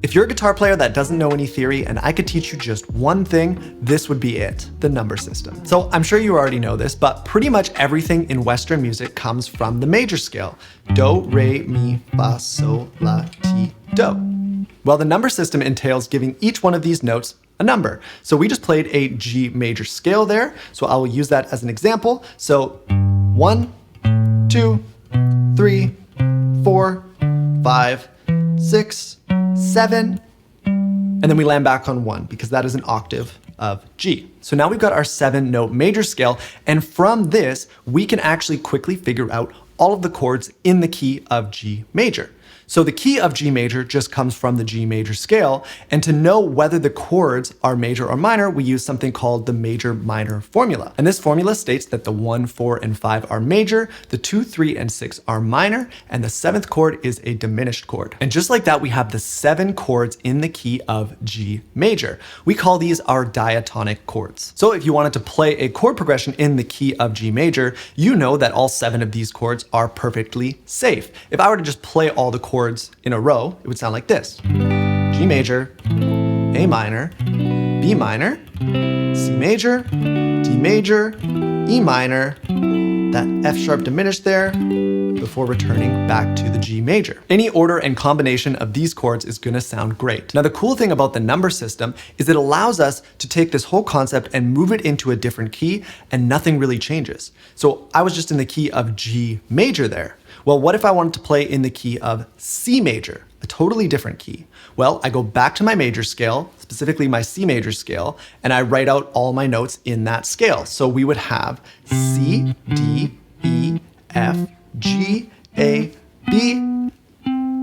If you're a guitar player that doesn't know any theory and I could teach you just one thing, this would be it, the number system. So I'm sure you already know this, but pretty much everything in Western music comes from the major scale. Do, re, mi, fa, sol, la, ti, do. Well, the number system entails giving each one of these notes a number. So we just played a G major scale there, so I will use that as an example. So 1, 2, 3, 4, 5, 6, 7, and then we land back on 1 because that is an octave of G. So now we've got our 7-note major scale, and from this, we can actually quickly figure out all of the chords in the key of G major. So the key of G major just comes from the G major scale, and to know whether the chords are major or minor, we use something called the major-minor formula. And this formula states that the 1, 4, and 5 are major, the 2, 3, and 6 are minor, and the 7th chord is a diminished chord. And just like that, we have the 7 chords in the key of G major. We call these our diatonic chords. So if you wanted to play a chord progression in the key of G major, you know that all 7 of these chords are perfectly safe. If I were to just play all the chords in a row, it would sound like this. G major, A minor, B minor, C major, D major, E minor, that F sharp diminished there, before returning back to the G major. Any order and combination of these chords is gonna sound great. Now the cool thing about the number system is it allows us to take this whole concept and move it into a different key and nothing really changes. So I was just in the key of G major there. Well, what if I wanted to play in the key of C major, a totally different key? Well, I go back to my major scale, specifically my C major scale, and I write out all my notes in that scale. So we would have C, D, E, F, G, A, B,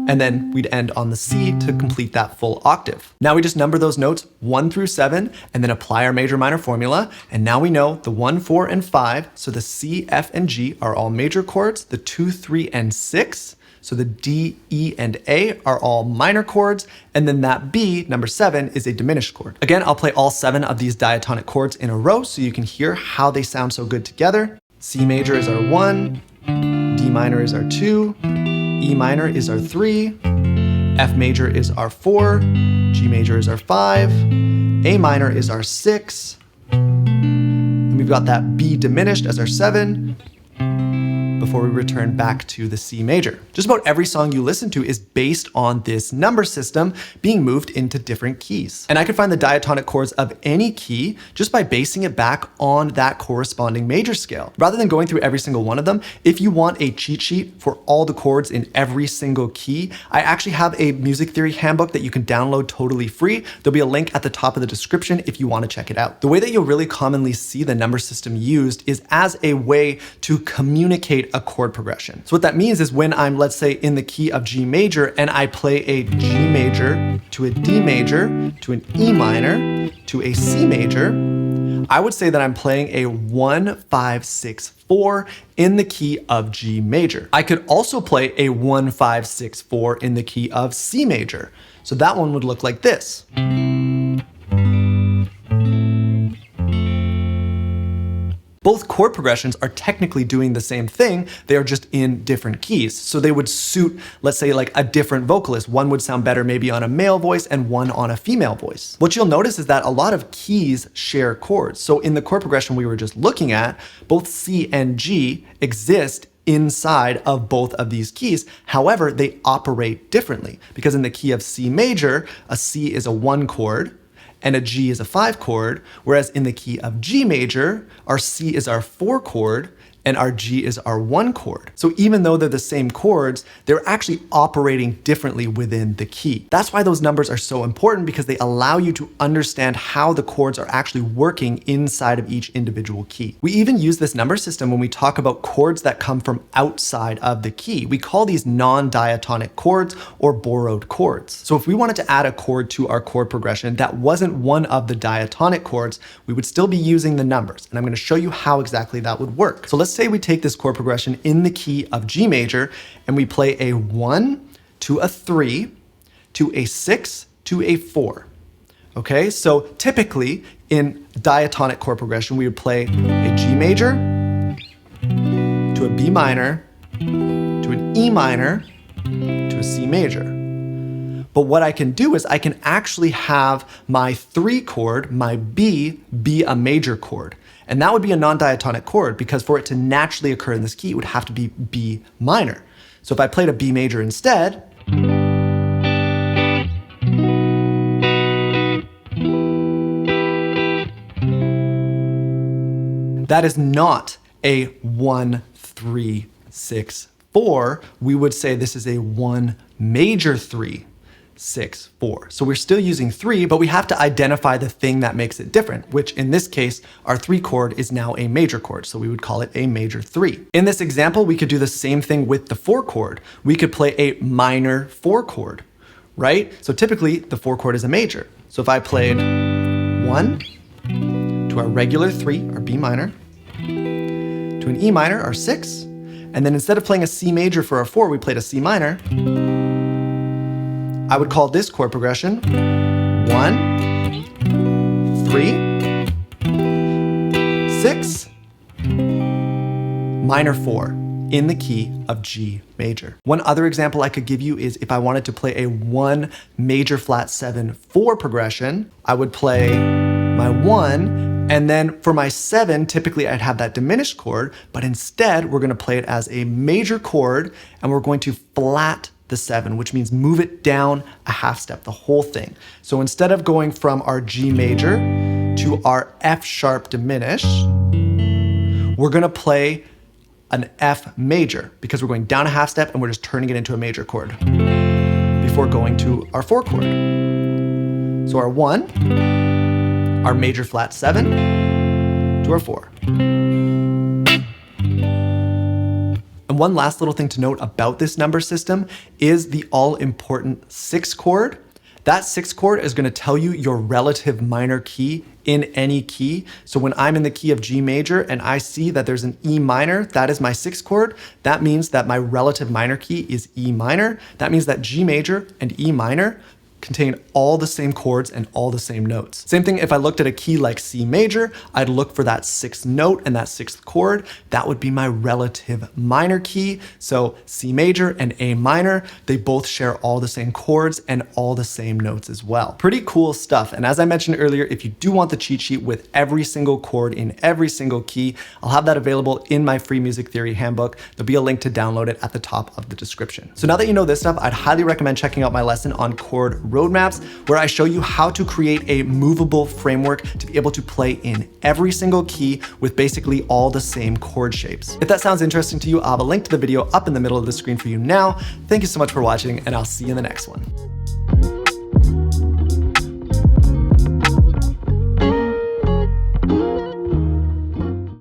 and then we'd end on the C to complete that full octave. Now we just number those notes 1 through 7 and then apply our major-minor formula. And now we know the 1, 4, and 5, so the C, F, and G are all major chords, the 2, 3, and 6, so the D, E, and A are all minor chords, and then that B, number 7, is a diminished chord. Again, I'll play all 7 of these diatonic chords in a row so you can hear how they sound so good together. C major is our 1, D minor is our 2, E minor is our 3, F major is our 4, G major is our 5, A minor is our 6, and we've got that B diminished as our 7, before we return back to the C major. Just about every song you listen to is based on this number system being moved into different keys. And I can find the diatonic chords of any key just by basing it back on that corresponding major scale. Rather than going through every single one of them, if you want a cheat sheet for all the chords in every single key, I actually have a music theory handbook that you can download totally free. There'll be a link at the top of the description if you want to check it out. The way that you'll really commonly see the number system used is as a way to communicate a chord progression. So what that means is when I'm, let's say, in the key of G major and I play a G major to a D major to an E minor to a C major, I would say that I'm playing a 1, 5, 6, 4 in the key of G major. I could also play a 1, 5, 6, 4 in the key of C major. So that one would look like this. Both chord progressions are technically doing the same thing, they are just in different keys. So they would suit, let's say, like a different vocalist. One would sound better maybe on a male voice and one on a female voice. What you'll notice is that a lot of keys share chords. So in the chord progression we were just looking at, both C and G exist inside of both of these keys. However, they operate differently because in the key of C major, a C is a 1 chord, and a G is a 5 chord, whereas in the key of G major, our C is our 4 chord, and our G is our 1 chord. So even though they're the same chords, they're actually operating differently within the key. That's why those numbers are so important, because they allow you to understand how the chords are actually working inside of each individual key. We even use this number system when we talk about chords that come from outside of the key. We call these non-diatonic chords or borrowed chords. So if we wanted to add a chord to our chord progression that wasn't one of the diatonic chords, we would still be using the numbers. And I'm going to show you how exactly that would work. So let's say we take this chord progression in the key of G major and we play a 1 to a 3 to a 6 to a 4. Okay, so typically in diatonic chord progression, we would play a G major to a B minor to an E minor to a C major. But what I can do is I can actually have my 3 chord, my B, be a major chord. And that would be a non-diatonic chord because for it to naturally occur in this key, it would have to be B minor. So if I played a B major instead, that is not a 1, 3, 6, 4. We would say this is a 1 major 3, 6, 4. So we're still using 3, but we have to identify the thing that makes it different, which in this case, our 3 chord is now a major chord. So we would call it a major 3. In this example, we could do the same thing with the 4 chord. We could play a minor 4 chord, right? So typically the 4 chord is a major. So if I played 1 to our regular 3, our B minor, to an E minor, our 6, and then instead of playing a C major for our 4, we played a C minor, I would call this chord progression 1, 3, 6, minor 4 in the key of G major. One other example I could give you is if I wanted to play a 1 major flat 7 4 progression, I would play my 1, and then for my 7, typically I'd have that diminished chord, but instead we're gonna play it as a major chord and we're going to flat the 7, which means move it down a half step, the whole thing. So instead of going from our G major to our F sharp diminished, we're gonna play an F major because we're going down a half step and we're just turning it into a major chord before going to our 4 chord. So our 1, our major flat 7 to our 4. And one last little thing to note about this number system is the all-important 6 chord. That 6 chord is going to tell you your relative minor key in any key. So when I'm in the key of G major and I see that there's an E minor, that is my 6 chord. That means that my relative minor key is E minor. That means that G major and E minor contain all the same chords and all the same notes. Same thing if I looked at a key like C major, I'd look for that 6th note and that 6th chord. That would be my relative minor key. So C major and A minor, they both share all the same chords and all the same notes as well. Pretty cool stuff. And as I mentioned earlier, if you do want the cheat sheet with every single chord in every single key, I'll have that available in my free music theory handbook. There'll be a link to download it at the top of the description. So now that you know this stuff, I'd highly recommend checking out my lesson on chord roadmaps, where I show you how to create a movable framework to be able to play in every single key with basically all the same chord shapes. If that sounds interesting to you, I'll have a link to the video up in the middle of the screen for you now. Thank you so much for watching, and I'll see you in the next one.